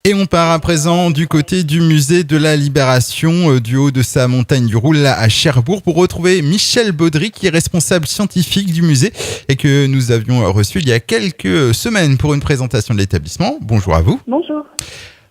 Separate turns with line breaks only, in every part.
Et on part à présent du côté du musée de la Libération, du haut de sa montagne du Roule, là à Cherbourg, pour retrouver Michel Baudry, qui est responsable scientifique du musée et que nous avions reçu il y a quelques semaines pour une présentation de l'établissement. Bonjour à vous.
Bonjour.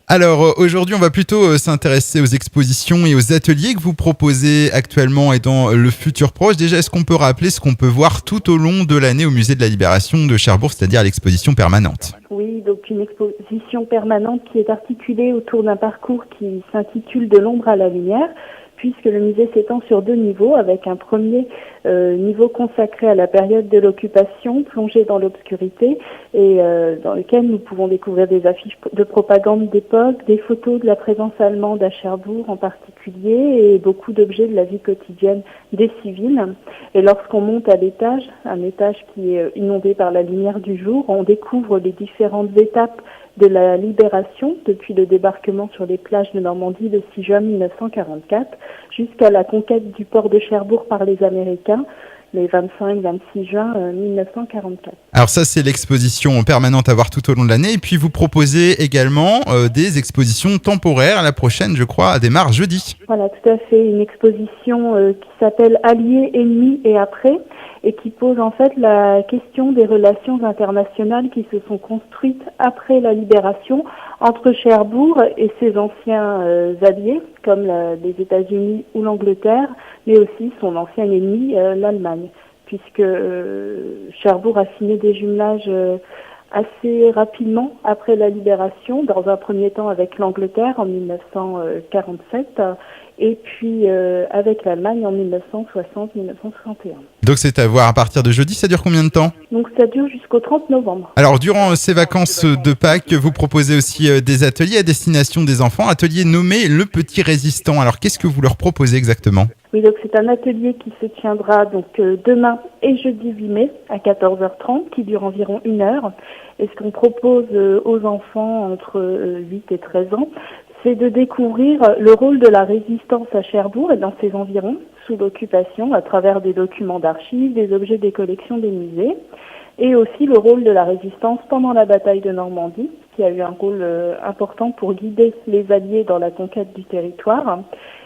Alors aujourd'hui, on va plutôt s'intéresser aux expositions et aux ateliers que vous proposez actuellement et dans le futur proche. Déjà, est-ce qu'on peut rappeler ce qu'on peut voir tout au long de l'année au musée de la Libération de Cherbourg, c'est-à-dire l'exposition permanente ?
Oui, donc une exposition permanente qui est articulée autour d'un parcours qui s'intitule De l'ombre à la lumière, puisque le musée s'étend sur 2 niveaux, avec un premier niveau consacré à la période de l'occupation, plongé dans l'obscurité, et dans lequel nous pouvons découvrir des affiches de propagande d'époque, des photos de la présence allemande à Cherbourg en particulier, et beaucoup d'objets de la vie quotidienne des civils. Et lorsqu'on monte à l'étage, un étage qui est inondé par la lumière du jour, on découvre les différentes étapes de la libération, depuis le débarquement sur les plages de Normandie le 6 juin 1944, jusqu'à la conquête du port de Cherbourg par les Américains, les 25-26 juin 1944.
Alors ça, c'est l'exposition permanente à voir tout au long de l'année. Et puis vous proposez également des expositions temporaires. La prochaine, je crois, démarre jeudi.
Voilà, tout à fait. Une exposition qui s'appelle Alliés, ennemis et après, et qui pose en fait la question des relations internationales qui se sont construites après la libération entre Cherbourg et ses anciens alliés, comme les États-Unis ou l'Angleterre, mais aussi son ancien ennemi, l'Allemagne, puisque Cherbourg a signé des jumelages assez rapidement après la libération, dans un premier temps avec l'Angleterre en 1947, et puis avec l'Allemagne en 1960-1961.
Donc c'est à voir à partir de jeudi, ça dure combien de temps ?
Donc ça dure jusqu'au 30 novembre.
Alors durant ces vacances de Pâques, vous proposez aussi des ateliers à destination des enfants, atelier nommé Le Petit Résistant. Alors qu'est-ce que vous leur proposez exactement ?
Oui, donc c'est un atelier qui se tiendra donc demain et jeudi 8 mai à 14h30, qui dure environ 1 heure. Et ce qu'on propose aux enfants entre 8 et 13 ans, c'est de découvrir le rôle de la résistance à Cherbourg et dans ses environs, sous l'occupation, à travers des documents d'archives, des objets des collections des musées, et aussi le rôle de la résistance pendant la bataille de Normandie, qui a eu un rôle important pour guider les Alliés dans la conquête du territoire.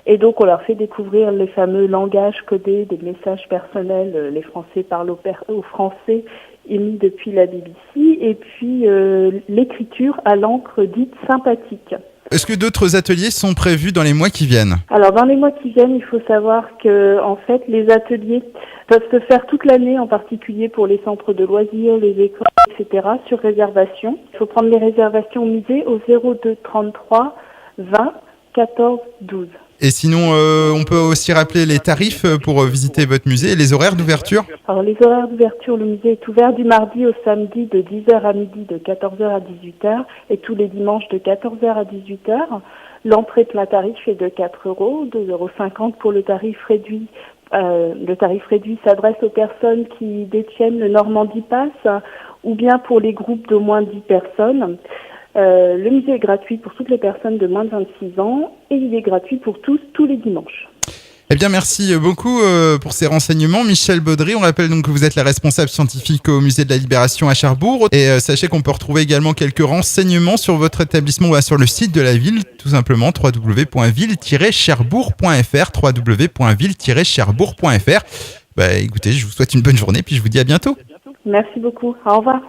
Et donc on leur fait découvrir les fameux langages codés des messages personnels, les Français parlent au français, émis depuis la BBC, et puis l'écriture à l'encre dite sympathique.
Est-ce que d'autres ateliers sont prévus dans les mois qui viennent ?
Alors dans les mois qui viennent, il faut savoir que en fait les ateliers peuvent se faire toute l'année, en particulier pour les centres de loisirs, les écoles, etc., sur réservation. Il faut prendre les réservations au musée au 02 33 20 14 12.
Et sinon, on peut aussi rappeler les tarifs pour visiter votre musée et les horaires d'ouverture ?
Alors les horaires d'ouverture, le musée est ouvert du mardi au samedi de 10h à midi, de 14h à 18h, et tous les dimanches de 14h à 18h. L'entrée plein tarif est de 4 €, 2,50 € pour le tarif réduit. Le tarif réduit s'adresse aux personnes qui détiennent le Normandie Pass, ou bien pour les groupes d'au moins 10 personnes. Le musée est gratuit pour toutes les personnes de moins de 26 ans et il est gratuit pour tous les dimanches.
Eh bien, merci beaucoup pour ces renseignements. Michel Baudry, on rappelle donc que vous êtes la responsable scientifique au musée de la Libération à Cherbourg. Et sachez qu'on peut retrouver également quelques renseignements sur votre établissement ou sur le site de la ville, tout simplement www.ville-cherbourg.fr, www.ville-cherbourg.fr. Écoutez, je vous souhaite une bonne journée puis je vous dis à bientôt.
Merci beaucoup. Au revoir.